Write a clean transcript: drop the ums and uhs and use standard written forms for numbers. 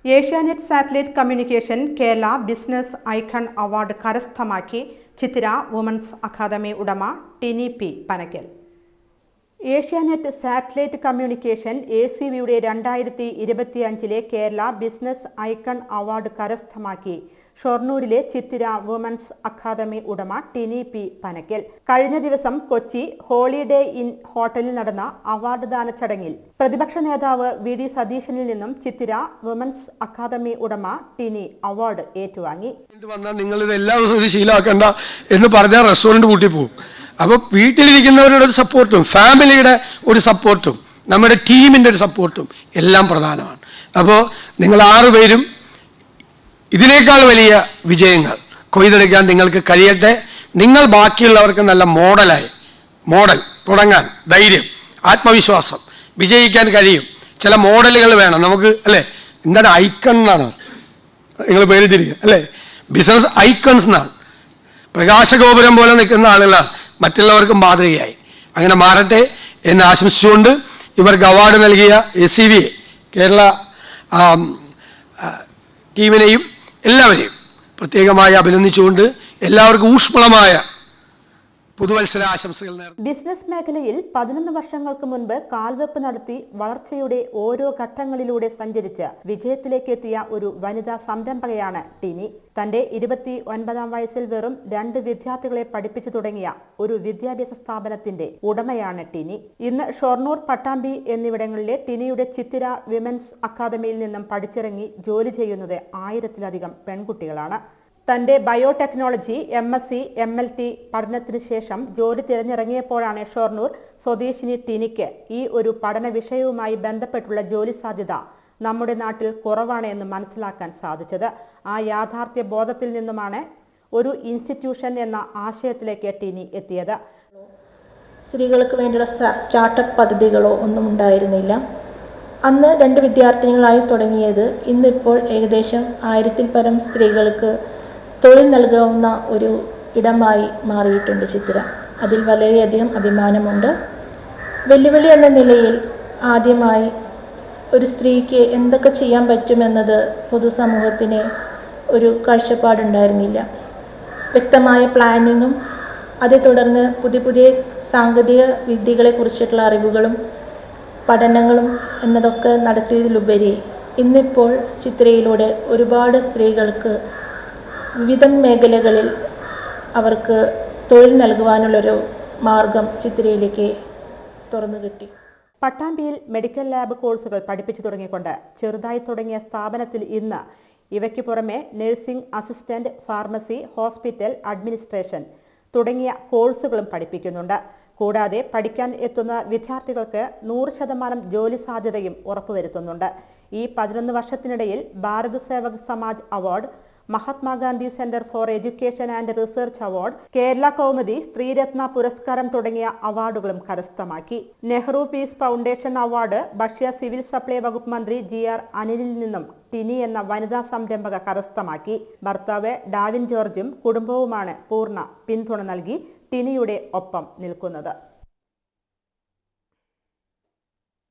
Asianet satellite communication Kerala business icon award കരസ്ഥമാക്കി Chithira women's academy ഉടമ Tini P Panakkal. Asianet satellite communication ACVയുടെ 2025 Kerala business icon award കരസ്ഥമാക്കി ഷൊർണൂരിലെ ചിത്തിര വുമൻസ് അക്കാദമി ഉടമ ടിനി പി പനക്കൽ. കഴിഞ്ഞ ദിവസം കൊച്ചി ഹോളിഡേ ഇൻ ഹോട്ടലിൽ നടന്ന അവാർഡ് ദാന ചടങ്ങിൽ പ്രതിപക്ഷ നേതാവ് VD സതീശനിൽ നിന്നും ചിത്തിര വുമൻസ് അക്കാദമി ഉടമ ടിനി അവാർഡ് ഏറ്റുവാങ്ങി. നിങ്ങൾ ഇത് എല്ലാ ദിവസവും ഇത് ശീലമാക്കണ്ട എന്ന് പറഞ്ഞാൽ റെസ്റ്റോറൻറ്റ് കൂട്ടി പോകും. അപ്പോൾ വീട്ടിലിരിക്കുന്നവരുടെ ഒരു സപ്പോർട്ടും ഫാമിലിയുടെ ഒരു സപ്പോർട്ടും നമ്മുടെ ടീമിൻ്റെ ഒരു സപ്പോർട്ടും എല്ലാം പ്രധാനമാണ്. അപ്പോൾ നിങ്ങൾ 6 പേരും ഇതിനേക്കാൾ വലിയ വിജയങ്ങൾ കൊയ്തെടുക്കാൻ നിങ്ങൾക്ക് കഴിയട്ടെ. നിങ്ങൾ ബാക്കിയുള്ളവർക്ക് നല്ല മോഡൽ തുടങ്ങാൻ ധൈര്യം, ആത്മവിശ്വാസം, വിജയിക്കാൻ കഴിയും. ചില മോഡലുകൾ വേണം നമുക്ക്, അല്ലേ? എന്താണ് ഐക്കൺ എന്നാണ് നിങ്ങൾ പേരിട്ടിരിക്കുക, അല്ലേ? ബിസിനസ് ഐക്കൺസ് എന്നാണ്. പ്രകാശഗോപുരം പോലെ നിൽക്കുന്ന ആളുകളാണ് മറ്റുള്ളവർക്ക് മാതൃകയായി. അങ്ങനെ മാറട്ടെ എന്ന് ആശംസിച്ചുകൊണ്ട് ഇവർക്ക് അവാർഡ് നൽകിയ ACV കേരള ടീമിനെയും എല്ലാവരെയും പ്രത്യേകമായി അഭിനന്ദിച്ചുകൊണ്ട് എല്ലാവർക്കും ഊഷ്മളമായ പുതുവത്സര ആശംസകൾ നേർന്നു. ബിസിനസ് മേഖലയിൽ 11 വർഷങ്ങൾക്ക് മുൻപ് കാൽവെപ്പ് നടത്തി വളർച്ചയുടെ ഓരോ ഘട്ടങ്ങളിലൂടെ സഞ്ചരിച്ച് വിജയത്തിലേക്ക് എത്തിയ ഒരു വനിതാ സംരംഭകയാണ് ടിനി. തന്റെ 29ാം വയസ്സിൽ വെറും 2 വിദ്യാർത്ഥികളെ പഠിപ്പിച്ചു തുടങ്ങിയ ഒരു വിദ്യാഭ്യാസ സ്ഥാപനത്തിന്റെ ഉടമയാണ് ടിനി. ഇന്ന് ഷൊർണൂർ, പട്ടാമ്പി എന്നിവിടങ്ങളിലെ ടിനിയുടെ ചിത്തിര വിമൻസ് അക്കാദമിയിൽ നിന്നും പഠിച്ചിറങ്ങി ജോലി ചെയ്യുന്നത് 1000-ലധികം പെൺകുട്ടികളാണ്. തന്റെ ബയോടെക്നോളജി MSc MLT പഠനത്തിന് ശേഷം ജോലി തിരഞ്ഞിറങ്ങിയപ്പോഴാണ് ഷൊർണൂർ സ്വദേശിനി ടിനിക്ക് ഈ ഒരു പഠന വിഷയവുമായി ബന്ധപ്പെട്ടുള്ള ജോലി സാധ്യത നമ്മുടെ നാട്ടിൽ കുറവാണ് എന്ന് മനസ്സിലാക്കാൻ സാധിച്ചത്. ആ യാഥാർത്ഥ്യ ബോധത്തിൽ നിന്നുമാണ് ഒരു ഇൻസ്റ്റിറ്റ്യൂഷൻ എന്ന ആശയത്തിലേക്ക് ടിനി എത്തിയത്. സ്ത്രീകൾക്ക് വേണ്ടിയുള്ള സ്റ്റാർട്ടപ്പ് പദ്ധതികളോ ഒന്നും ഉണ്ടായിരുന്നില്ല. അന്ന് 2 വിദ്യാർത്ഥിനികളായി തുടങ്ങിയത് ഇന്നിപ്പോൾ ഏകദേശം 1000-ൽ പരം സ്ത്രീകൾക്ക് തൊഴിൽ നൽകാവുന്ന ഒരു ഇടമായി മാറിയിട്ടുണ്ട് ചിത്തിര. അതിൽ വളരെയധികം അഭിമാനമുണ്ട്. വെല്ലുവിളി എന്ന നിലയിൽ ആദ്യമായി ഒരു സ്ത്രീക്ക് എന്തൊക്കെ ചെയ്യാൻ പറ്റുമെന്നത് പൊതുസമൂഹത്തിന് ഒരു കാഴ്ചപ്പാടുണ്ടായിരുന്നില്ല. വ്യക്തമായ പ്ലാനിങ്ങും അതേ തുടർന്ന് പുതിയ സാങ്കേതിക വിദ്യകളെക്കുറിച്ചിട്ടുള്ള അറിവുകളും പഠനങ്ങളും എന്നതൊക്കെ നടത്തിയതിലുപരി ഇന്നിപ്പോൾ ചിത്രയിലൂടെ ഒരുപാട് സ്ത്രീകൾക്ക് വിവിധ മേഖലകളിൽ അവർക്ക് തൊഴിൽ നൽകുവാനുള്ളൊരു മാർഗം ചിത്രയിലേക്ക് തുറന്നു കിട്ടി. പട്ടാമ്പിയിൽ മെഡിക്കൽ ലാബ് കോഴ്സുകൾ പഠിപ്പിച്ചു തുടങ്ങിക്കൊണ്ട് ചെറുതായി തുടങ്ങിയ സ്ഥാപനത്തിൽ ഇന്ന് ഇവയ്ക്ക് പുറമെ nursing assistant, pharmacy, hospital administration തുടങ്ങിയ കോഴ്സുകളും പഠിപ്പിക്കുന്നുണ്ട്. കൂടാതെ പഠിക്കാൻ എത്തുന്ന വിദ്യാർത്ഥികൾക്ക് 100% ജോലി സാധ്യതയും ഉറപ്പുവരുത്തുന്നുണ്ട്. ഈ 11 വർഷത്തിനിടയിൽ Bharat Sevak Samaj award, Mahatma Gandhi centre for education and research award, Kerala Kaumudi സ്ത്രീരത്ന പുരസ്കാരം തുടങ്ങിയ അവാർഡുകളും കരസ്ഥമാക്കി. നെഹ്റു പീസ് ഫൗണ്ടേഷൻ അവാർഡ് ഭക്ഷ്യ സിവിൽ സപ്ലൈ വകുപ്പ് മന്ത്രി GR അനിലിൽ നിന്നും ടിനി എന്ന വനിതാ സംരംഭക കരസ്ഥമാക്കി. ഭർത്താവ് ഡാവിൻ ജോർജും കുടുംബവുമാണ് പൂർണ്ണ പിന്തുണ നൽകി ടിനിയുടെ ഒപ്പം നിൽക്കുന്നത്.